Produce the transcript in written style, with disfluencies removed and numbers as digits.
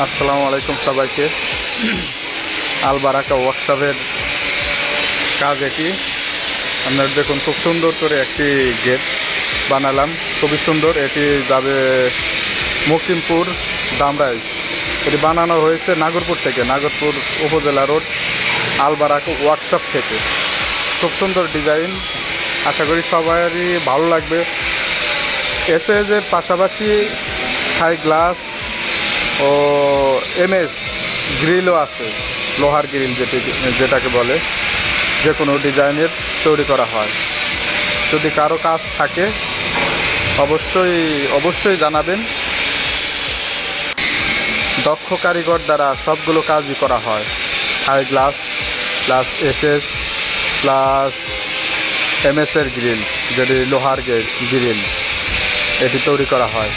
আসসালামু আলাইকুম সবাইকে। আল বারাকা ওয়ার্কশপের কাজ এটি। আপনারা দেখুন, খুব সুন্দর করে একটি গেট বানালাম, খুবই সুন্দর। এটি যাবে মকিমপুর দামরাইজ। এটি বানানো হয়েছে নাগরপুর থেকে, নাগরপুর উপজেলা রোড, আল বারাকা ওয়ার্কশপ থেকে। খুব সুন্দর ডিজাইন, আশা করি সবারই ভালো লাগবে। এসএজের পাশাপাশি হাই গ্লাস ও এমএস গ্রিলও আছে, লোহার গ্রিল যেটাকে বলে, যে কোনো ডিজাইনের তৈরি করা হয়। যদি কারো কাজ থাকে অবশ্যই জানাবেন। দক্ষ কারিগর দ্বারা সবগুলো কাজই করা হয়। High glass plus SS plus এমএসের গ্রিল, যেটি লোহার গ্রিল, এটি তৈরি করা হয়।